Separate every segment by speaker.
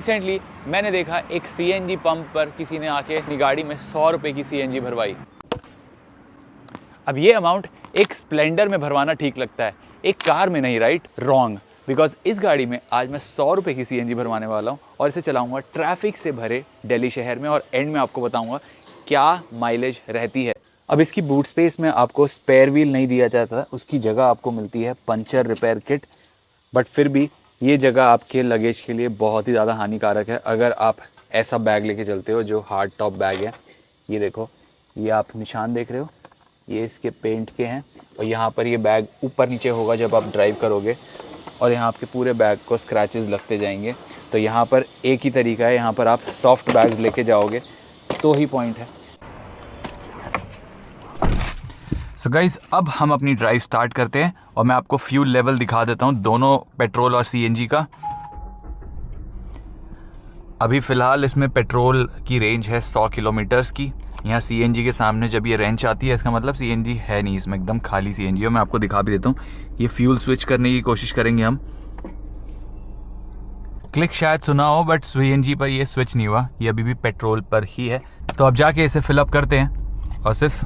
Speaker 1: Recently मैंने देखा एक सीएनजी पंप पर किसी ने आके अपनी गाड़ी में 100 रुपये की सीएनजी भरवाई। अब ये अमाउंट एक स्प्लेंडर में भरवाना ठीक लगता है, एक कार में नहीं, राइट? रॉन्ग। बिकॉज इस गाड़ी में आज मैं 100 रुपये की सीएनजी भरवाने वाला हूँ और इसे चलाऊंगा ट्रैफिक से भरे दिल्ली शहर में, और एंड में आपको बताऊंगा क्या माइलेज रहती है। अब इसकी बूट स्पेस में आपको स्पेयर व्हील नहीं दिया जाता, उसकी जगह आपको मिलती है पंचर रिपेयर किट। बट फिर भी ये जगह आपके लगेज के लिए बहुत ही ज़्यादा हानिकारक है अगर आप ऐसा बैग लेके चलते हो जो हार्ड टॉप बैग है। ये देखो, ये आप निशान देख रहे हो, ये इसके पेंट के हैं, और यहाँ पर ये बैग ऊपर नीचे होगा जब आप ड्राइव करोगे, और यहाँ आपके पूरे बैग को स्क्रैचेस लगते जाएंगे। तो यहाँ पर एक ही तरीका है, यहाँ पर आप सॉफ्ट बैग लेके जाओगे तो ही पॉइंट है। सो गाइस, अब हम अपनी ड्राइव स्टार्ट करते हैं और मैं आपको फ्यूल लेवल दिखा देता हूँ दोनों पेट्रोल और सीएनजी का। अभी फ़िलहाल इसमें पेट्रोल की रेंज है 100 किलोमीटर्स की। यहाँ सीएनजी के सामने जब ये रेंज आती है इसका मतलब सीएनजी है नहीं, इसमें एकदम खाली सीएनजी है। मैं आपको दिखा भी देता हूँ। ये फ्यूल स्विच करने की कोशिश करेंगे हम। क्लिक शायद सुना हो, बट सीएनजी पर ये स्विच नहीं हुआ, ये अभी भी पेट्रोल पर ही है। तो अब जाके इसे फिलअप करते हैं और सिर्फ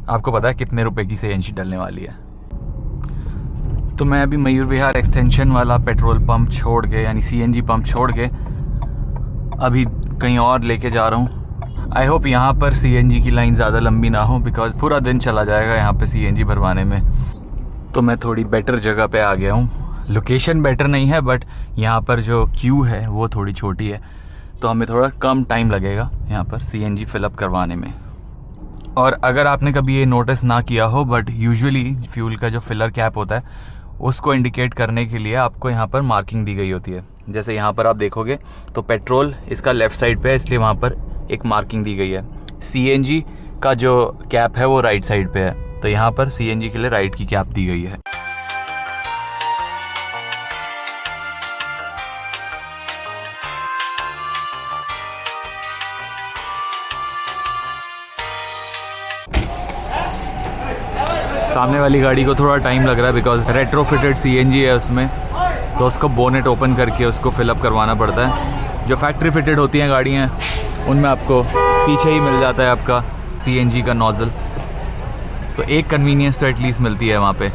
Speaker 1: आपको पता है कितने रुपए की सीएनजी डलने वाली है। तो मैं अभी मयूर विहार एक्सटेंशन वाला पेट्रोल पंप छोड़ के, यानी सीएनजी पंप छोड़ के अभी कहीं और लेके जा रहा हूँ। आई होप यहाँ पर सीएनजी की लाइन ज़्यादा लंबी ना हो, बिकॉज पूरा दिन चला जाएगा यहाँ पे सीएनजी भरवाने में। तो मैं थोड़ी बेटर जगह पे आ गया हूँ। लोकेशन बेटर नहीं है, बट यहाँ पर जो क्यू है वो थोड़ी छोटी है, तो हमें थोड़ा कम टाइम लगेगा यहाँ पर सीएनजी फिलअप करवाने में। और अगर आपने कभी ये नोटिस ना किया हो, बट यूजुअली फ्यूल का जो फिलर कैप होता है उसको इंडिकेट करने के लिए आपको यहाँ पर मार्किंग दी गई होती है। जैसे यहाँ पर आप देखोगे तो पेट्रोल इसका लेफ़्ट साइड पे है, इसलिए वहाँ पर एक मार्किंग दी गई है। सीएनजी का जो कैप है वो राइट साइड पे है, तो यहाँ पर सीएनजी के लिए राइट की कैप दी गई है। सामने वाली गाड़ी को थोड़ा टाइम लग रहा है बिकॉज रेट्रोफिटेड सीएनजी है उसमें, तो उसको बोनेट ओपन करके उसको फिलअप करवाना पड़ता है। जो फैक्ट्री फिटेड होती हैं गाड़ियाँ उनमें आपको पीछे ही मिल जाता है आपका सीएनजी का नोज़ल, तो एक कन्वीनियंस तो एटलीस्ट मिलती है वहाँ पे।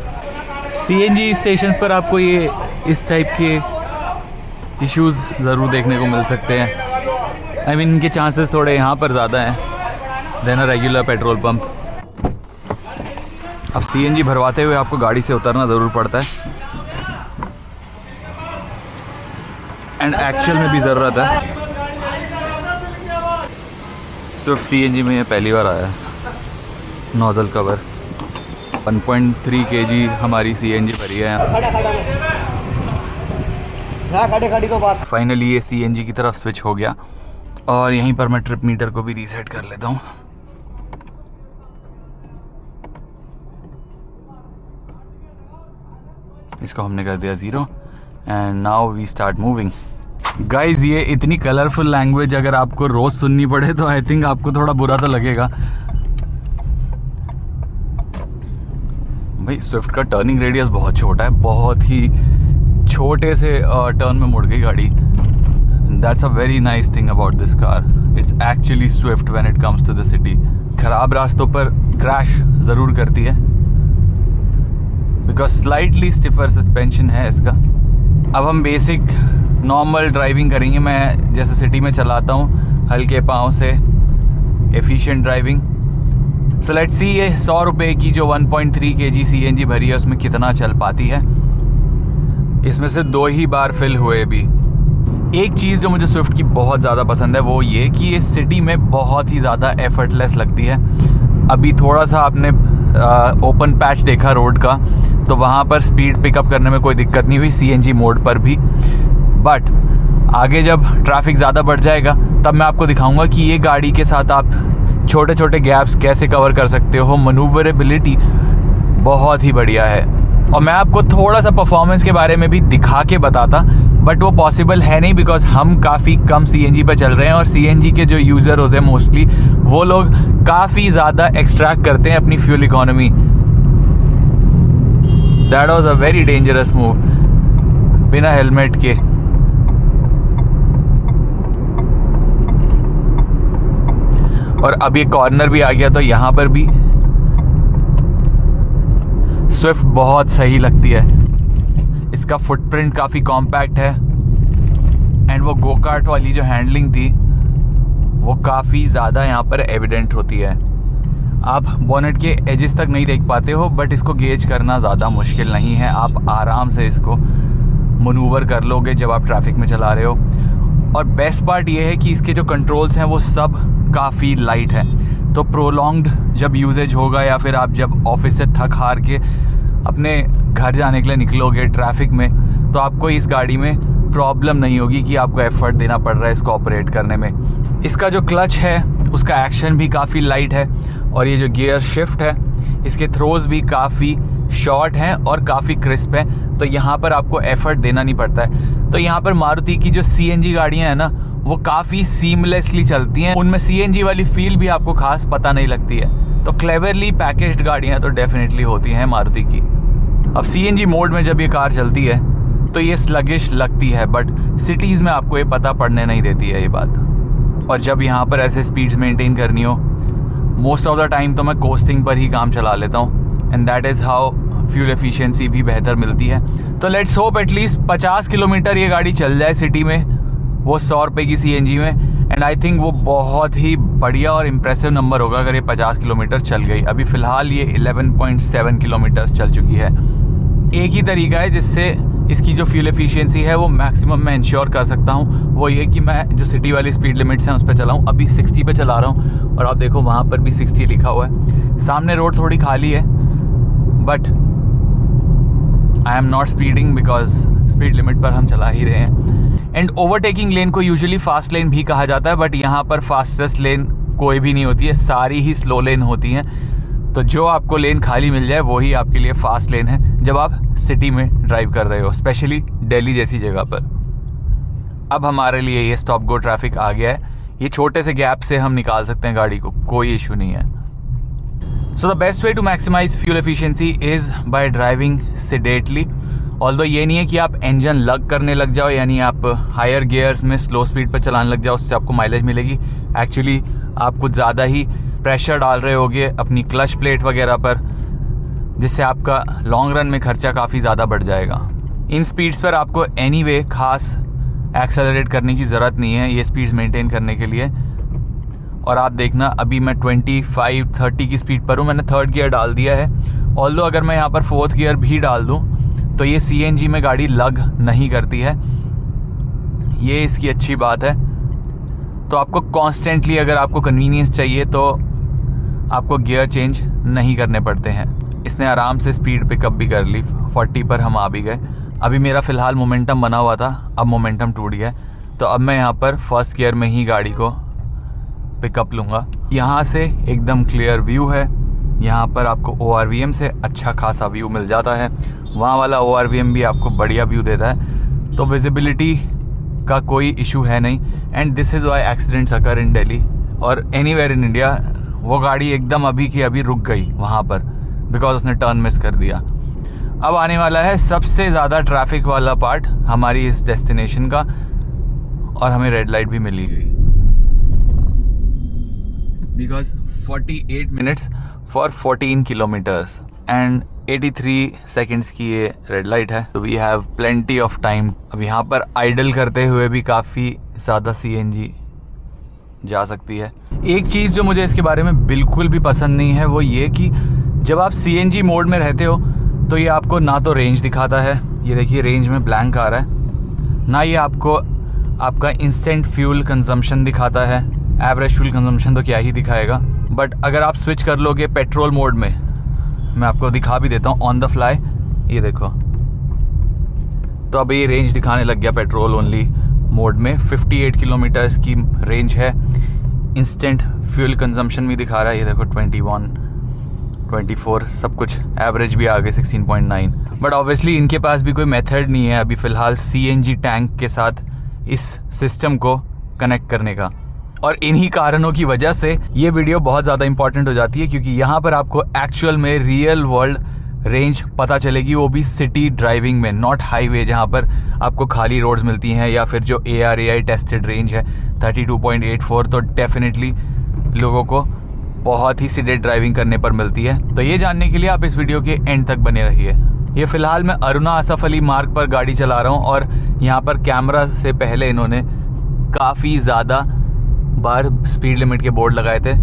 Speaker 1: सीएनजी स्टेशंस पर आपको ये इस टाइप के इश्यूज़ ज़रूर देखने को मिल सकते हैं। आई मीन इनके चांसेस थोड़े यहाँ पर ज़्यादा हैं than a regular petrol pump. अब सीएनजी भरवाते हुए आपको गाड़ी से उतरना ज़रूर पड़ता है, एंड एक्चुअल में भी ज़रूरत है। स्विफ्ट सीएनजी में ये पहली बार आया है नोज़ल कवर। 1.3 kg हमारी सीएनजी भरी है यहाँ। फाइनली ये सीएनजी की तरफ स्विच हो गया, और यहीं पर मैं ट्रिप मीटर को भी रीसेट कर लेता हूँ। इसको हमने कर दिया 0, and now we start moving. Guys, ये इतनी कलरफुल लैंग्वेज अगर आपको रोज सुननी पड़े तो आई थिंक आपको थोड़ा बुरा तो लगेगा। भाई स्विफ्ट का टर्निंग रेडियस बहुत छोटा है, बहुत ही छोटे से टर्न में मुड़ गई गाड़ी। That's a very nice thing about this car. It's actually swift when it comes to the city. खराब रास्तों पर क्रैश ज़रूर करती है बिकॉज स्लाइटली स्टिफर सस्पेंशन है इसका। अब हम बेसिक नॉर्मल ड्राइविंग करेंगे। मैं जैसे सिटी में चलाता हूँ हल्के पाँव से, efficient driving. So let's see ये 100 रुपये की जो 1.3 kg सीएनजी भरी है उसमें कितना चल पाती है। इसमें से 2 ही बार फिल हुए भी। एक चीज़ जो मुझे स्विफ्ट की बहुत ज़्यादा पसंद है वो ये कि ये सिटी में बहुत ही ज़्यादा एफर्टलेस लगती है। अभी थोड़ा सा आपने ओपन पैच देखा रोड का, तो वहाँ पर स्पीड पिकअप करने में कोई दिक्कत नहीं हुई सीएनजी मोड पर भी। बट आगे जब ट्रैफिक ज़्यादा बढ़ जाएगा तब मैं आपको दिखाऊंगा कि ये गाड़ी के साथ आप छोटे छोटे गैप्स कैसे कवर कर सकते हो। मनूवरेबिलिटी बहुत ही बढ़िया है, और मैं आपको थोड़ा सा परफॉर्मेंस के बारे में भी दिखा के बताता, बट वो पॉसिबल है नहीं बिकॉज हम काफ़ी कम सीएनजी पर चल रहे हैं, और सीएनजी के जो यूज़र होते हैं मोस्टली वो लोग काफ़ी ज़्यादा एक्सट्रैक्ट करते हैं अपनी fuel economy. That was a very dangerous move बिना हेलमेट के। और अब ये कॉर्नर भी आ गया, तो यहाँ पर भी स्विफ्ट बहुत सही लगती है। इसका फुटप्रिंट काफ़ी कॉम्पैक्ट है एंड वो गो कार्ट वाली जो हैंडलिंग थी वो काफ़ी ज़्यादा यहाँ पर एविडेंट होती है। आप बोनेट के एजेस तक नहीं देख पाते हो, बट इसको गेज करना ज़्यादा मुश्किल नहीं है। आप आराम से इसको मनूवर कर लोगे जब आप ट्रैफिक में चला रहे हो। और बेस्ट पार्ट ये है कि इसके जो कंट्रोल्स हैं वो सब काफ़ी लाइट है, तो प्रोलॉन्ग्ड जब यूजेज होगा या फिर आप जब ऑफिस से थक हार के अपने घर जाने के लिए निकलोगे ट्रैफिक में, तो आपको इस गाड़ी में प्रॉब्लम नहीं होगी कि आपको एफर्ट देना पड़ रहा है इसको ऑपरेट करने में। इसका जो क्लच है उसका एक्शन भी काफ़ी लाइट है, और ये जो गियर शिफ्ट है इसके थ्रोज भी काफ़ी शॉर्ट हैं और काफ़ी क्रिस्प हैं, तो यहाँ पर आपको एफर्ट देना नहीं पड़ता है। तो यहाँ पर मारुति की जो CNG गाड़ियाँ हैं ना वो काफ़ी सीमलेसली चलती हैं, उनमें CNG वाली फील भी आपको खास पता नहीं लगती है। तो क्लेवरली पैकेज्ड गाड़ियाँ तो डेफिनेटली होती हैं मारुति की। अब CNG मोड में जब ये कार चलती है तो ये स्लगिश लगती है, बट सिटीज़ में आपको ये पता पड़ने नहीं देती है ये बात। और जब यहाँ पर ऐसे स्पीड्स मेंटेन करनी हो, मोस्ट ऑफ द टाइम तो मैं कोस्टिंग पर ही काम चला लेता हूँ, and that is how fuel efficiency भी बेहतर मिलती है। तो लेट्स होप एटलीस्ट 50 किलोमीटर ये गाड़ी चल जाए सिटी में, वो 100 रुपये की CNG में, एंड आई थिंक वो बहुत ही बढ़िया और इम्प्रेसिव नंबर होगा अगर ये 50 किलोमीटर चल गई। अभी फ़िलहाल ये 11.7 किलोमीटर चल चुकी है। एक ही तरीका है जिससे इसकी जो फ्यूल एफिशिएंसी है वो मैक्सिमम मैं इंश्योर कर सकता हूँ, वो ये कि मैं जो सिटी वाली स्पीड लिमिट्स हैं उस पर चलाऊँ। अभी 60 पे चला रहा हूँ और आप देखो वहाँ पर भी 60 लिखा हुआ है। सामने रोड थोड़ी खाली है, but I am not speeding because speed limit पर हम चला ही रहे हैं। एंड ओवरटेकिंग लेन को यूजुअली फास्ट लेन भी कहा जाता है, बट यहाँ पर फास्टेस्ट लेन कोई भी नहीं होती है, सारी ही स्लो लेन होती हैं। तो जो आपको लेन खाली मिल जाए वही आपके लिए फास्ट लेन है जब आप सिटी में ड्राइव कर रहे हो, स्पेशली दिल्ली जैसी जगह पर। अब हमारे लिए ये स्टॉप गो ट्रैफिक आ गया है, ये छोटे से गैप से हम निकाल सकते हैं गाड़ी को, कोई इशू नहीं है। So the best way to maximise fuel efficiency is by driving sedately. Although ये नहीं है कि आप इंजन लग करने लग जाओ, यानी आप हायर गियर्स में स्लो स्पीड पर चलाने लग जाओ, उससे आपको माइलेज मिलेगी। एक्चुअली आप कुछ ज़्यादा ही प्रेशर डाल रहे होगे अपनी क्लच प्लेट वगैरह पर, जिससे आपका लॉन्ग रन में खर्चा काफ़ी ज़्यादा बढ़ जाएगा। इन स्पीड्स पर आपको एनीवे खास एक्सेलरेट करने की ज़रूरत नहीं है ये स्पीड्स मेंटेन करने के लिए। और आप देखना अभी मैं 25-30 की स्पीड पर हूँ, मैंने थर्ड गियर डाल दिया है। ऑल्दो अगर मैं यहाँ पर फोर्थ गियर भी डाल दूँ तो ये CNG में गाड़ी लग नहीं करती है, ये इसकी अच्छी बात है। तो आपको कॉन्स्टेंटली अगर आपको कन्वीनियंस चाहिए तो आपको गियर चेंज नहीं करने पड़ते हैं। इसने आराम से स्पीड पिकअप भी कर ली, 40 पर हम आ भी गए। अभी मेरा फ़िलहाल मोमेंटम बना हुआ था, अब मोमेंटम टूट गया, तो अब मैं यहाँ पर फर्स्ट गियर में ही गाड़ी को पिकअप लूँगा। यहाँ से एकदम क्लियर व्यू है, यहाँ पर आपको ORVM से अच्छा खासा व्यू मिल जाता है, वहाँ वाला ORVM भी आपको बढ़िया व्यू देता है, तो विजिबिलिटी का कोई इशू है नहीं। And this is why accidents occur in Delhi और एनीवेयर इन इंडिया। वो गाड़ी एकदम अभी की अभी रुक गई वहाँ पर बिकॉज उसने टर्न मिस कर दिया। अब आने वाला है सबसे ज़्यादा ट्रैफिक वाला पार्ट हमारी इस डेस्टिनेशन का, और हमें रेड लाइट भी मिली गई because 48 minutes for 14 kilometres and 83 seconds की ये रेड लाइट है, तो we have plenty of time. अब यहाँ पर आइडल करते हुए भी काफ़ी ज़्यादा CNG जा सकती है। एक चीज़ जो मुझे इसके बारे में बिल्कुल भी पसंद नहीं है वो ये कि जब आप CNG मोड में रहते हो तो ये आपको ना तो रेंज दिखाता है, ये देखिए रेंज में ब्लैंक आ रहा है, ना ये आपको आपका इंस्टेंट फ्यूल कंजम्पशन दिखाता है। एवरेज फ्यूल कंजम्पशन तो क्या ही दिखाएगा, बट अगर आप स्विच कर लोगे पेट्रोल मोड में, मैं आपको दिखा भी देता हूँ ऑन द फ्लाई, ये देखो, तो अब ये रेंज दिखाने लग गया पेट्रोल ओनली मोड में। 58 किलोमीटर्स की रेंज है, इंस्टेंट फ्यूल कंजम्पशन भी दिखा रहा है, ये देखो 21, 24 सब कुछ, एवरेज भी आ गए 16.9। बट ऑब्वियसली इनके पास भी कोई मेथड नहीं है अभी फ़िलहाल CNG टैंक के साथ इस सिस्टम को कनेक्ट करने का, और इन्हीं कारणों की वजह से ये वीडियो बहुत ज़्यादा इंपॉर्टेंट हो जाती है, क्योंकि यहाँ पर आपको एक्चुअल में रियल वर्ल्ड रेंज पता चलेगी, वो भी सिटी ड्राइविंग में, नॉट हाईवे जहाँ पर आपको खाली रोड्स मिलती हैं, या फिर जो ARAI टेस्टेड रेंज है 32.84, तो डेफिनेटली लोगों को बहुत ही सीडेड ड्राइविंग करने पर मिलती है। तो ये जानने के लिए आप इस वीडियो के एंड तक बने रहिए। ये फ़िलहाल मैं अरुणा आसफ अली मार्ग पर गाड़ी चला रहा हूँ और यहाँ पर कैमरा से पहले इन्होंने काफ़ी ज़्यादा बार स्पीड लिमिट के बोर्ड लगाए थे,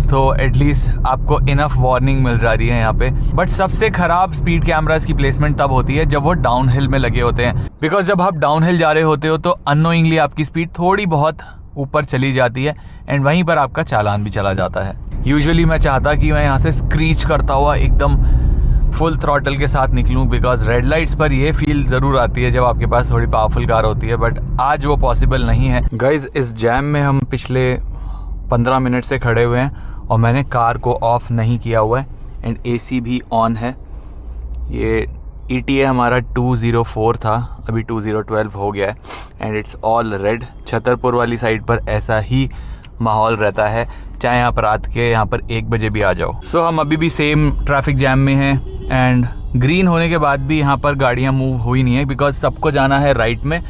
Speaker 1: तो एटलीस्ट आपको इनफ वार्निंग मिल जा रही है यहाँ पे। बट सबसे ख़राब स्पीड कैमरास की प्लेसमेंट तब होती है जब वो डाउन हिल में लगे होते हैं, बिकॉज जब आप डाउन हिल जा रहे होते हो तो अननोइंगली आपकी स्पीड थोड़ी बहुत ऊपर चली जाती है एंड वहीं पर आपका चालान भी चला जाता है। यूजुअली मैं चाहता कि मैं यहाँ से स्क्रीच करता हुआ एकदम फुल थ्रॉटल के साथ निकलूँ, बिकॉज रेड लाइट्स पर ये फील ज़रूर आती है जब आपके पास थोड़ी पावरफुल कार होती है, बट आज वो पॉसिबल नहीं है। गाइज, इस जैम में हम पिछले 15 मिनट से खड़े हुए हैं और मैंने कार को ऑफ नहीं किया हुआ है एंड AC भी ऑन है। ये ETA हमारा 204 था, अभी 2012 हो गया है and it's all red. Chhatarpur वाली साइड पर ऐसा ही माहौल रहता है, चाहे आप रात के यहाँ पर 1 बजे भी आ जाओ। सो हम अभी भी सेम ट्रैफिक जैम में हैं एंड ग्रीन होने के बाद भी यहाँ पर गाड़ियाँ मूव हुई नहीं है, बिकॉज सबको जाना है राइट में,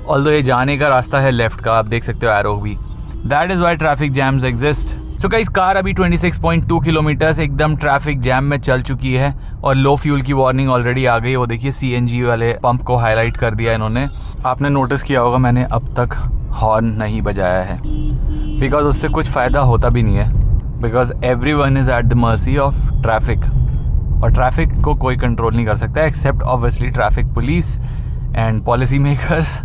Speaker 1: ऑल्दो ये जाने का रास्ता है लेफ्ट का, आप देख सकते हो एरो भी। That is why traffic jams exist. So guys, car अभी 26.2 किलोमीटर्स एकदम ट्रैफिक जैम में चल चुकी है और लो फ्यूल की वार्निंग ऑलरेडी आ गई। वो देखिए CNG वाले पंप को हाईलाइट कर दिया इन्होंने। आपने नोटिस किया होगा मैंने अब तक हॉर्न नहीं बजाया है, बिकॉज उससे कुछ फ़ायदा होता भी नहीं है, because everyone is at the mercy of traffic, और ट्रैफिक को कोई कंट्रोल नहीं कर सकता except obviously traffic police and policy makers,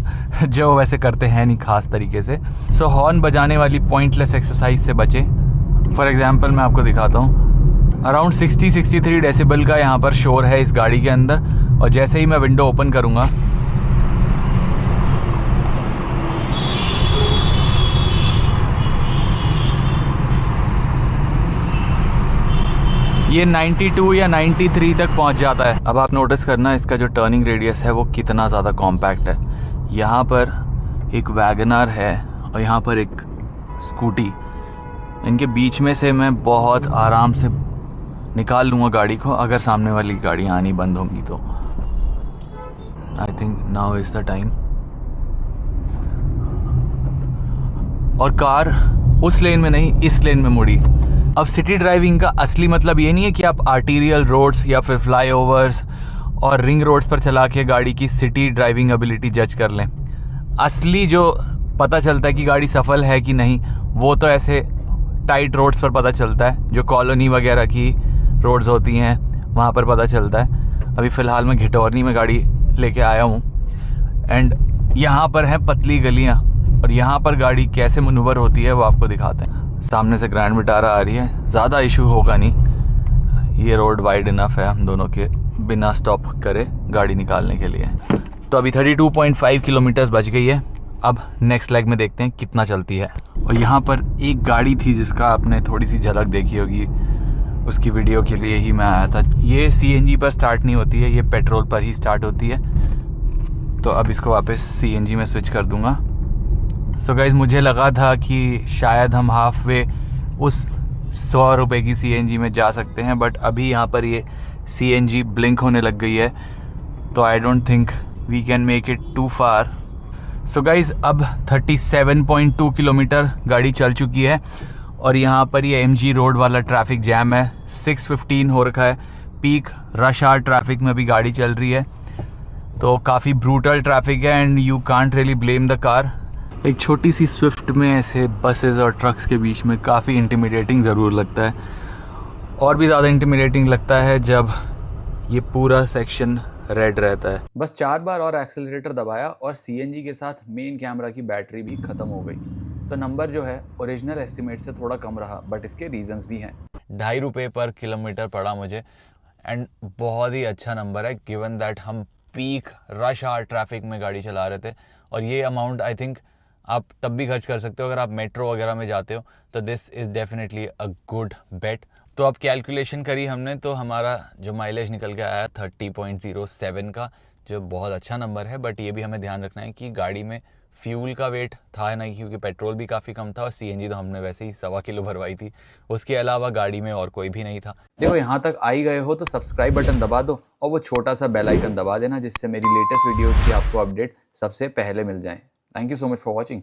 Speaker 1: जो वैसे करते हैं नहीं खास तरीके से। सो हॉर्न बजाने वाली पॉइंटलेस एक्सरसाइज से बचें। फॉर एग्जांपल मैं आपको दिखाता हूँ, अराउंड 60-63 डेसिबल का यहाँ पर शोर है इस गाड़ी के अंदर, और जैसे ही मैं विंडो ओपन करूँगा ये 92 या 93 तक पहुंच जाता है। अब आप नोटिस करना इसका जो टर्निंग रेडियस है वो कितना ज़्यादा कॉम्पैक्ट है। यहाँ पर एक वैगनर है और यहाँ पर एक स्कूटी, इनके बीच में से मैं बहुत आराम से निकाल लूँगा गाड़ी को, अगर सामने वाली गाड़ी आनी बंद होंगी तो। I think now is the time. और कार उस लेन में नहीं, इस लेन में मुड़ी। अब सिटी ड्राइविंग का असली मतलब ये नहीं है कि आप आर्टीरियल रोड्स या फिर फ्लाईओवर्स और रिंग रोड्स पर चला के गाड़ी की सिटी ड्राइविंग एबिलिटी जज कर लें। असली जो पता चलता है कि गाड़ी सफल है कि नहीं, वो तो ऐसे टाइट रोड्स पर पता चलता है, जो कॉलोनी वगैरह की रोड्स होती हैं वहाँ पर पता चलता है। अभी फ़िलहाल मैं घिटौरनी में गाड़ी लेके आया हूँ एंड यहाँ पर हैं पतली गलियाँ, और यहाँ पर गाड़ी कैसे मनूवर होती है वो आपको दिखाते हैं। सामने से ग्रैंड विटारा आ रही है, ज़्यादा इशू होगा नहीं, ये रोड वाइड इनफ है हम दोनों के बिना स्टॉप करे गाड़ी निकालने के लिए। तो अभी 32.5 किलोमीटर्स बच गई है। अब नेक्स्ट लेग में देखते हैं कितना चलती है। और यहाँ पर एक गाड़ी थी जिसका आपने थोड़ी सी झलक देखी होगी, उसकी वीडियो के लिए ही मैं आया था। ये CNG पर स्टार्ट नहीं होती है, ये पेट्रोल पर ही स्टार्ट होती है। तो अब इसको वापस CNG में स्विच कर दूँगा। सो गाइज, मुझे लगा था कि शायद हम हाफ वे उस 100 रुपये की CNG में जा सकते हैं, बट अभी यहाँ पर ये CNG ब्लिंक होने लग गई है, तो I don't think we can make it too far. So guys, अब 37.2 किलोमीटर गाड़ी चल चुकी है और यहाँ पर ये MG रोड वाला ट्रैफिक जैम है। 6:15 हो रखा है, पीक रश आवर ट्रैफिक में भी गाड़ी चल रही है, तो काफ़ी ब्रूटल ट्रैफिक है and you can't really blame the car. एक छोटी सी स्विफ्ट में ऐसे बसेस और ट्रक्स के बीच में काफ़ी इंटिमिडेटिंग ज़रूर लगता है, और भी ज़्यादा इंटिमिडेटिंग लगता है जब ये पूरा सेक्शन रेड रहता है। बस 4 बार और एक्सेलरेटर दबाया और CNG के साथ मेन कैमरा की बैटरी भी ख़त्म हो गई, तो नंबर जो है ओरिजिनल एस्टिमेट से थोड़ा कम रहा, बट इसके रीजंस भी हैं। 2.5 रुपये पर किलोमीटर पड़ा मुझे एंड बहुत ही अच्छा नंबर है गिवन दैट हम पीक रश आवर ट्रैफिक में गाड़ी चला रहे थे। और ये अमाउंट आई थिंक आप तब भी खर्च कर सकते हो अगर आप मेट्रो वगैरह में जाते हो, तो this is definitely a good bet. तो अब कैलकुलेशन करी हमने, तो हमारा जो माइलेज निकल के आया 30.07 का, जो बहुत अच्छा नंबर है। बट ये भी हमें ध्यान रखना है कि गाड़ी में फ्यूल का वेट था नहीं, क्योंकि पेट्रोल भी काफ़ी कम था और CNG तो हमने वैसे ही 1.25 किलो भरवाई थी। उसके अलावा गाड़ी में और कोई भी नहीं था। देखो, यहाँ तक आई गए हो तो सब्सक्राइब बटन दबा दो और वो छोटा सा बेल आइकन दबा देना, जिससे मेरी लेटेस्ट वीडियोज़ की आपको अपडेट सबसे पहले मिल जाए। Thank you so much for watching.